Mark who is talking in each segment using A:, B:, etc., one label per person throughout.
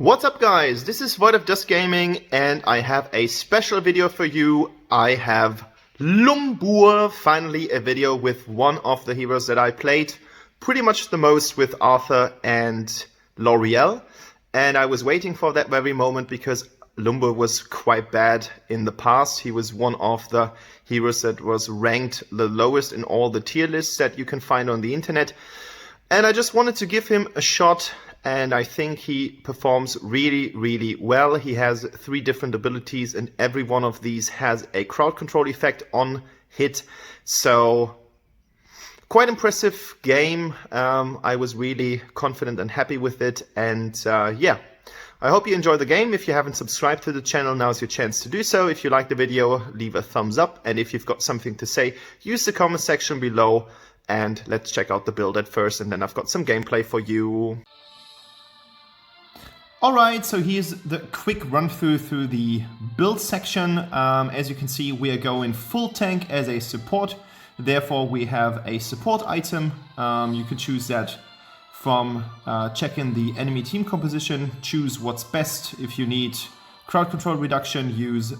A: What's up guys, this is Void of Dust Gaming and I have a special video for you. I have Lumburr, finally a video with one of the heroes that I played pretty much the most with Arthur and L'Oreal. And I was waiting for that very moment because Lumburr was quite bad in the past. He was one of the heroes that was ranked the lowest in all the tier lists that you can find on the internet. And I just wanted to give him a shot. And I think he performs really well. He has 3 different abilities and every one of these has a crowd control effect on hit. So quite impressive game. I was really confident and happy with it. And yeah, I hope you enjoy the game. If you haven't subscribed to the channel, now's your chance to do so. If you like the video, leave a thumbs up. And if you've got something to say, use the comment section below. And let's check out the build at first. And then I've got some gameplay for you. Alright, so here's the quick run through the build section. As you can see, we are going full tank as a support. Therefore, we have a support item. You can choose that from checking the enemy team composition, choose what's best. If you need crowd control reduction, use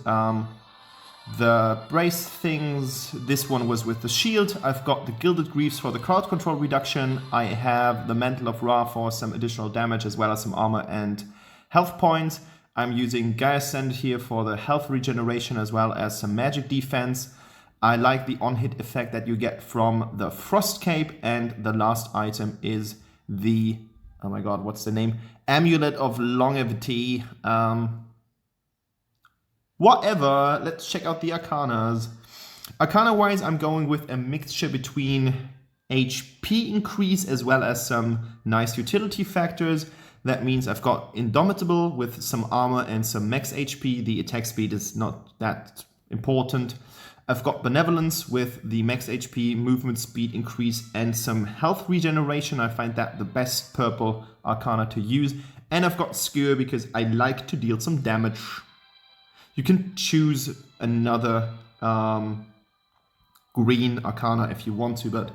A: the brace things. This one was with the shield. I've got the Gilded Greaves for the crowd control reduction. I have the Mantle of Ra for some additional damage as well as some armor and health points. I'm using Gaia Send here for the health regeneration as well as some magic defense. I like the on-hit effect that you get from the Frost Cape, and the last item is the, oh my god, what's the name? Amulet of Longevity. Whatever, let's check out the arcanas. Arcana-wise, I'm going with a mixture between HP increase as well as some nice utility factors. That means I've got Indomitable with some armor and some max HP. The attack speed is not that important. I've got Benevolence with the max HP, movement speed increase, and some health regeneration. I find that the best purple arcana to use. And I've got Skewer because I like to deal some damage. You can choose another green arcana if you want to, but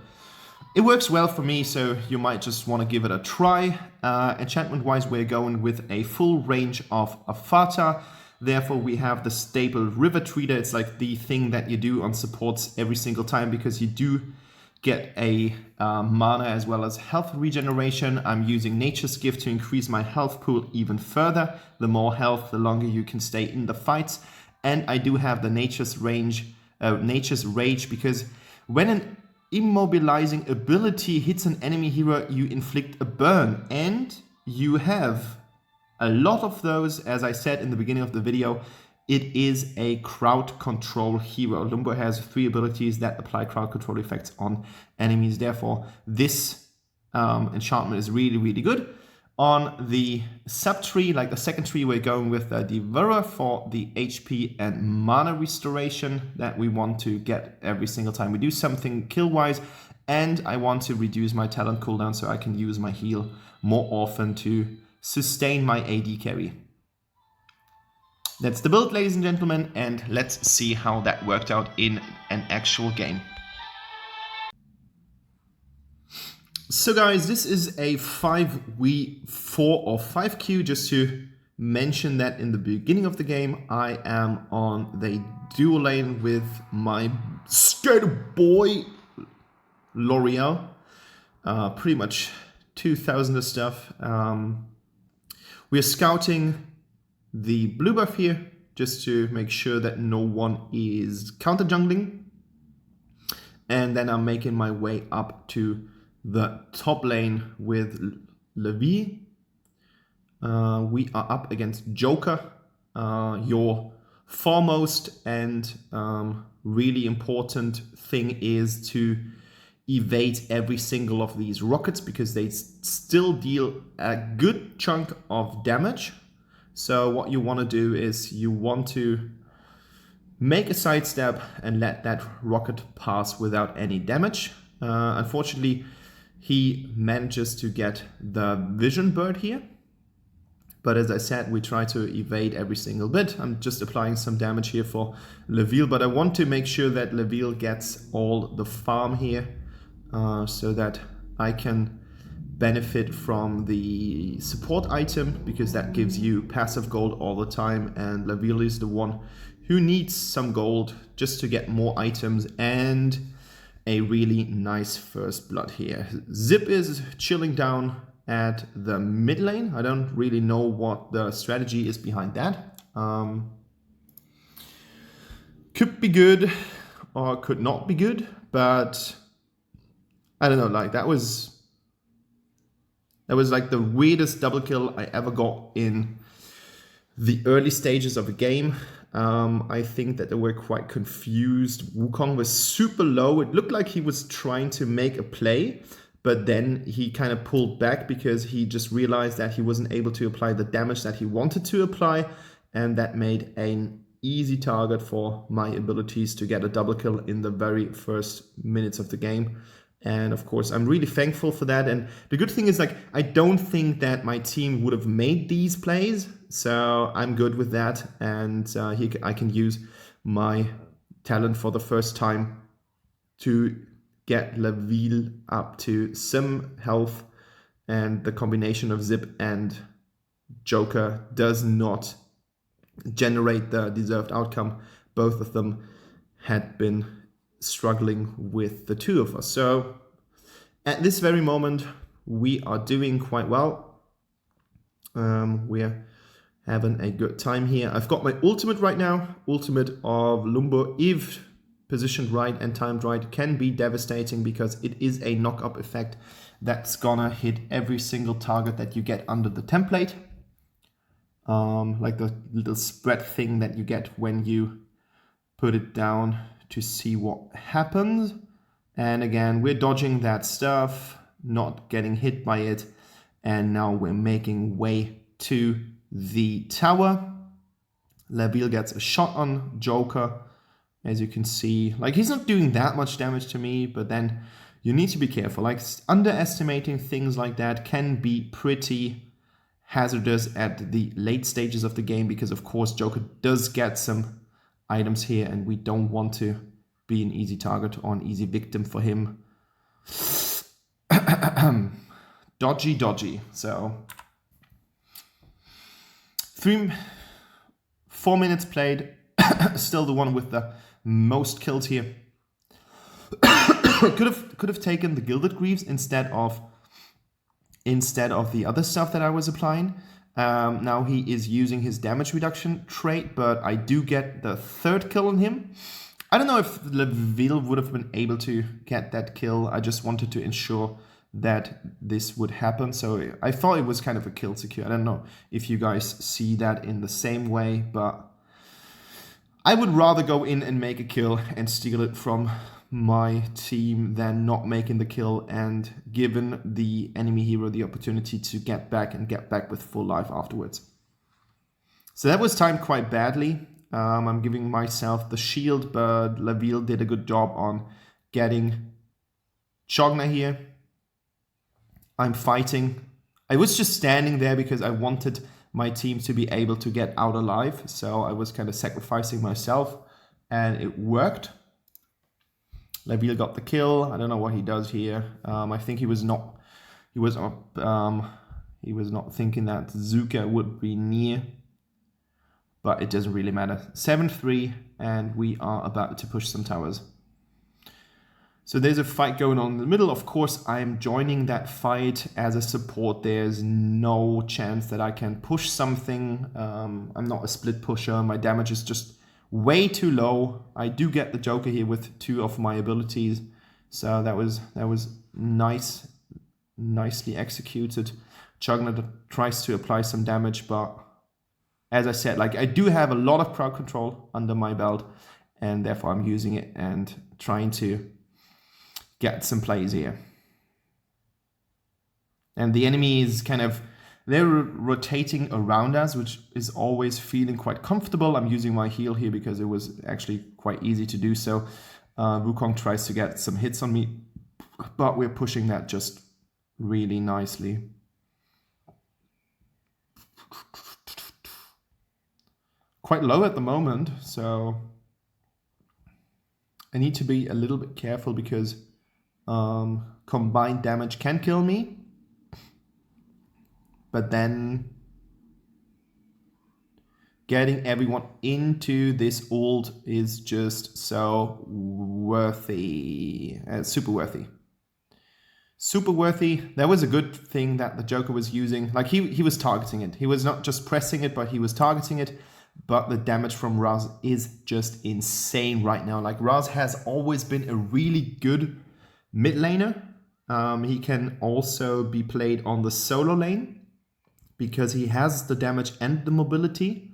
A: it works well for me, so you might just want to give it a try. Enchantment-wise, we're going with a full range of Afata. Therefore, we have the staple River Treader. It's like the thing that you do on supports every single time because you do get a mana as well as health regeneration. I'm using Nature's Gift to increase my health pool even further. The more health, the longer you can stay in the fights. And I do have the Nature's Rage because when an immobilizing ability hits an enemy hero, you inflict a burn. And you have a lot of those, as I said in the beginning of the video. It is a crowd control hero. Lumburr has 3 abilities that apply crowd control effects on enemies. Therefore, this enchantment is really good. On the sub-tree, like the second tree, we're going with the Devourer for the HP and mana restoration that we want to get every single time we do something kill-wise. And I want to reduce my talent cooldown so I can use my heal more often to sustain my AD carry. That's the build, ladies and gentlemen, and let's see how that worked out in an actual game. So guys, this is a 5v4 or 5q, just to mention that in the beginning of the game, I am on the dual lane with my skater boy, L'Oreal. Pretty much 2000 stuff. We're scouting the blue buff here, just to make sure that no one is counter jungling. And then I'm making my way up to the top lane with Levi. We are up against Joker, your foremost and really important thing is to evade every single of these rockets because they still deal a good chunk of damage. So what you want to do is you want to make a sidestep and let that rocket pass without any damage. Unfortunately, he manages to get the Vision Bird here. But as I said, we try to evade every single bit. I'm just applying some damage here for Leviel, but I want to make sure that Leviel gets all the farm here so that I can benefit from the support item because that gives you passive gold all the time, and Laville is the one who needs some gold just to get more items and a really nice first blood here. Zip is chilling down at the mid lane. I don't really know what the strategy is behind that. Could be good or could not be good, but I don't know, like that was like the weirdest double kill I ever got in the early stages of a game. I think that they were quite confused. Wukong was super low. It looked like he was trying to make a play, but then he kind of pulled back because he just realized that he wasn't able to apply the damage that he wanted to apply, and that made an easy target for my abilities to get a double kill in the very first minutes of the game. And of course, I'm really thankful for that. And the good thing is, like, I don't think that my team would have made these plays, so I'm good with that. And I can use my talent for the first time to get Laville up to some health. And the combination of Zip and Joker does not generate the deserved outcome. Both of them had been struggling with the two of us. So at this very moment, we are doing quite well. We're having a good time here. I've got my ultimate right now. Ultimate of Lumburr, if positioned right and timed right, can be devastating because it is a knock-up effect that's gonna hit every single target that you get under the template. Like the little spread thing that you get when you put it down to see what happens. And again, we're dodging that stuff, not getting hit by it. And now we're making way to the tower. Laville gets a shot on Joker. As you can see, like, he's not doing that much damage to me, but then you need to be careful. Like, underestimating things like that can be pretty hazardous at the late stages of the game because, of course, Joker does get some items here, and we don't want to be an easy target or an easy victim for him. Dodgy. So 4 minutes played. Still the one with the most kills here. could have taken the Gilded Greaves instead of the other stuff that I was applying. Now he is using his damage reduction trait, but I do get the third kill on him. I don't know if Laville would have been able to get that kill. I just wanted to ensure that this would happen. So I thought it was kind of a kill secure. I don't know if you guys see that in the same way, but I would rather go in and make a kill and steal it from my team than not making the kill and giving the enemy hero the opportunity to get back with full life afterwards. So that was timed quite badly. I'm giving myself the shield, but Laville did a good job on getting Chogna here. I'm fighting. I was just standing there because I wanted my team to be able to get out alive, so I was kind of sacrificing myself, and it worked. Laville got the kill. I don't know what he does here. I think he was not thinking that Zuka would be near, but it doesn't really matter. 7-3, and we are about to push some towers. So there's a fight going on in the middle. Of course, I'm joining that fight as a support. There's no chance that I can push something. I'm not a split pusher. My damage is just way too low. I do get the Joker here with 2 of my abilities, so that was nicely executed. Chogna tries to apply some damage, but as I said, like, I do have a lot of crowd control under my belt, and therefore I'm using it and trying to get some plays here. And the enemy is they're rotating around us, which is always feeling quite comfortable. I'm using my heal here because it was actually quite easy to do so. Wukong tries to get some hits on me, but we're pushing that just really nicely. Quite low at the moment, so I need to be a little bit careful because combined damage can kill me. but then getting everyone into this ult is just so worthy. Super worthy. Super worthy. That was a good thing that the Joker was using. Like he was targeting it. He was not just pressing it, but he was targeting it. But the damage from Raz is just insane right now. Like Raz has always been a really good mid laner. He can also be played on the solo lane because he has the damage and the mobility.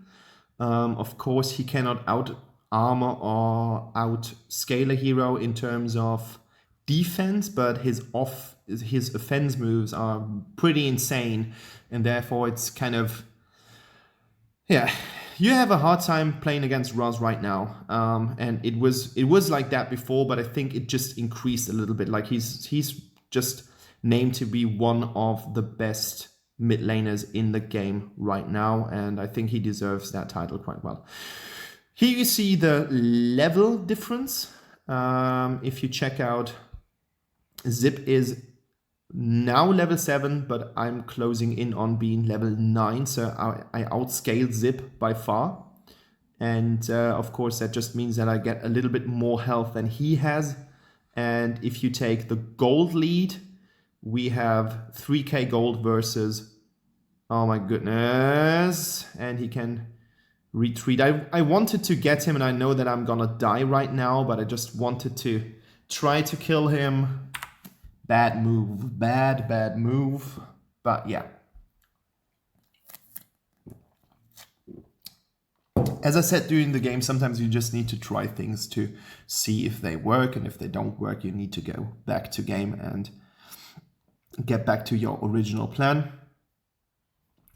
A: Of course, he cannot out armor or out scale a hero in terms of defense, but his offense moves are pretty insane, and therefore it's kind of, yeah, you have a hard time playing against Raz right now. And it was like that before, but I think it just increased a little bit. Like he's just named to be one of the best mid laners in the game right now, and I think he deserves that title quite well. Here you see the level difference. If you check out, Zip is now level 7, but I'm closing in on being level 9, so I outscaled Zip by far. And of course that just means that I get a little bit more health than he has. And if you take the gold lead, we have 3k gold versus, oh my goodness, and he can retreat. I wanted to get him, and I know that I'm gonna die right now, but I just wanted to try to kill him. Bad move, bad move, but yeah. As I said during the game, sometimes you just need to try things to see if they work, and if they don't work, you need to go back to game and get back to your original plan.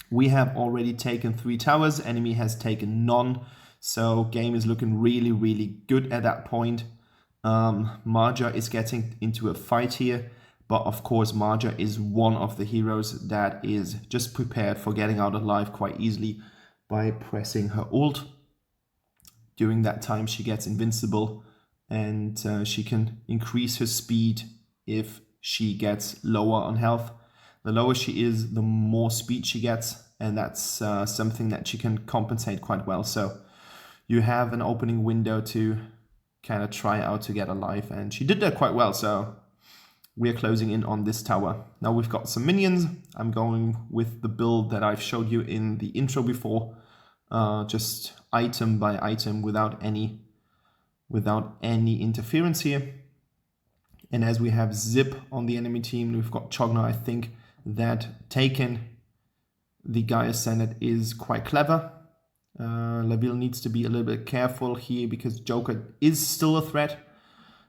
A: We have already taken 3 towers, enemy has taken none, so game is looking really, really good at that point. Marja is getting into a fight here, but of course Marja is one of the heroes that is just prepared for getting out alive quite easily by pressing her ult. During that time she gets invincible, and she can increase her speed if she gets lower on health. The lower she is, the more speed she gets, and that's something that she can compensate quite well. So you have an opening window to kind of try out to get alive, and she did that quite well. So we are closing in on this tower. Now we've got some minions. I'm going with the build that I've showed you in the intro before, just item by item without any interference here. And as we have Zip on the enemy team, we've got Chogna. I think that taking the Gaia Senate is quite clever. Laville needs to be a little bit careful here because Joker is still a threat.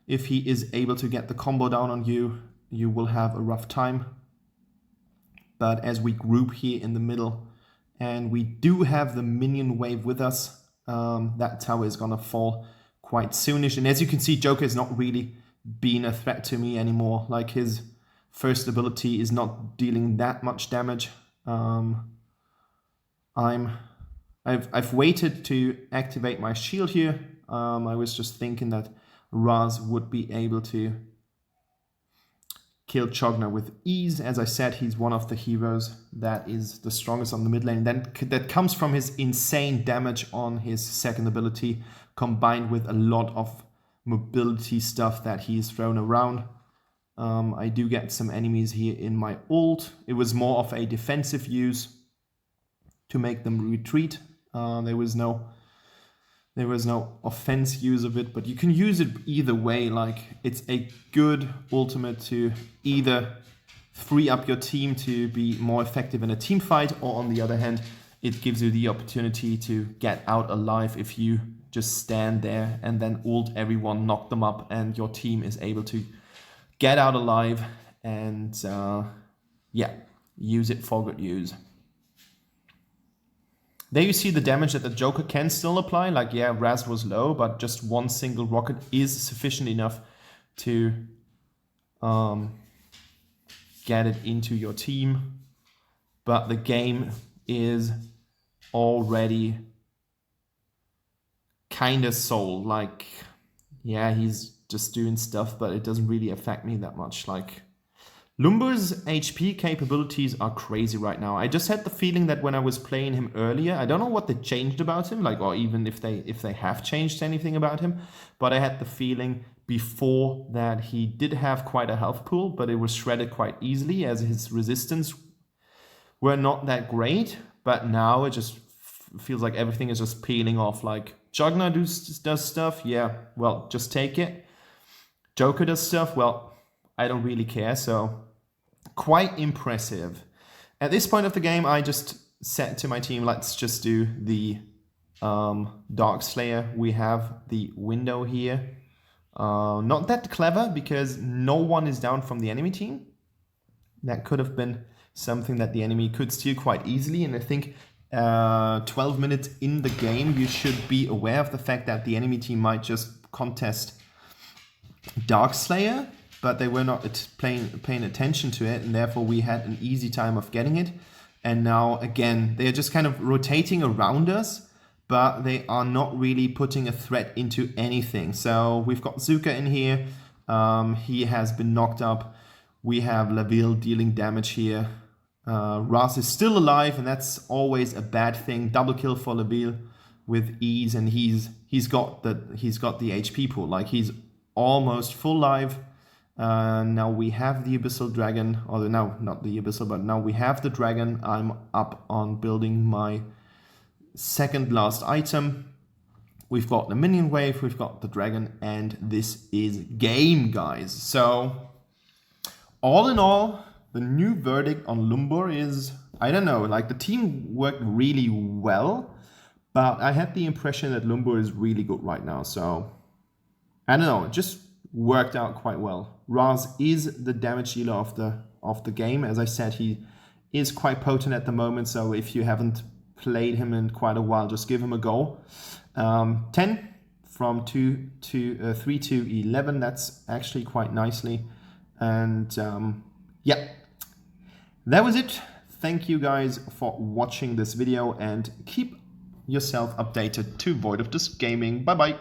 A: If he is able to get the combo down on you, you will have a rough time. But as we group here in the middle, and we do have the minion wave with us, that tower is gonna fall quite soonish. And as you can see, Joker is not really being a threat to me anymore. Like his first ability is not dealing that much damage. I've waited to activate my shield here. I was just thinking that Raz would be able to kill Chogna with ease. As I said, he's one of the heroes that is the strongest on the mid lane. Then that comes from his insane damage on his second ability, combined with a lot of mobility stuff that he's thrown around. I do get some enemies here in my ult. It was more of a defensive use to make them retreat. There was no offense use of it, but you can use it either way. Like, it's a good ultimate to either free up your team to be more effective in a team fight, or on the other hand, it gives you the opportunity to get out alive if you just stand there and then ult everyone, knock them up, and your team is able to get out alive and yeah, use it for good use. There you see the damage that the Joker can still apply. Like, yeah, Raz was low, but just one single rocket is sufficient enough to get it into your team. But the game is already kind of sold. Like, yeah, he's just doing stuff, but it doesn't really affect me that much. Like, Lumburr's HP capabilities are crazy right now. I just had the feeling that when I was playing him earlier, I don't know what they changed about him, like, or even if they have changed anything about him, but I had the feeling before that he did have quite a health pool, but it was shredded quite easily as his resistance were not that great. But now it just feels like everything is just peeling off. Like Juggler does stuff, yeah, well, just take it. Joker does stuff, well, I don't really care, so quite impressive. At this point of the game, I just said to my team, let's just do the Dark Slayer. We have the window here. Not that clever because no one is down from the enemy team. That could have been something that the enemy could steal quite easily. And I think 12 minutes in the game, you should be aware of the fact that the enemy team might just contest Dark Slayer, but they were not paying attention to it, and therefore we had an easy time of getting it. And now again, they're just kind of rotating around us, but they are not really putting a threat into anything. So we've got Zuka in here. He has been knocked up. We have Laville dealing damage here. Raz is still alive, and that's always a bad thing. Double kill for Laville with ease, and he's got the HP pool. Like, he's almost full life. Now we have the Abyssal Dragon, or now not the Abyssal, but now we have the Dragon. I'm up on building my second last item. We've got the minion wave, we've got the Dragon, and this is game, guys. So all in all, the new verdict on Lumburr is, I don't know, like the team worked really well, but I had the impression that Lumburr is really good right now. So I don't know, it just worked out quite well. Raz is the damage dealer of the game. As I said, he is quite potent at the moment, so if you haven't played him in quite a while, just give him a go. 10 from 3 to 11, that's actually quite nicely. And yeah, that was it. Thank you guys for watching this video, and keep yourself updated to Void of Disc Gaming. Bye bye.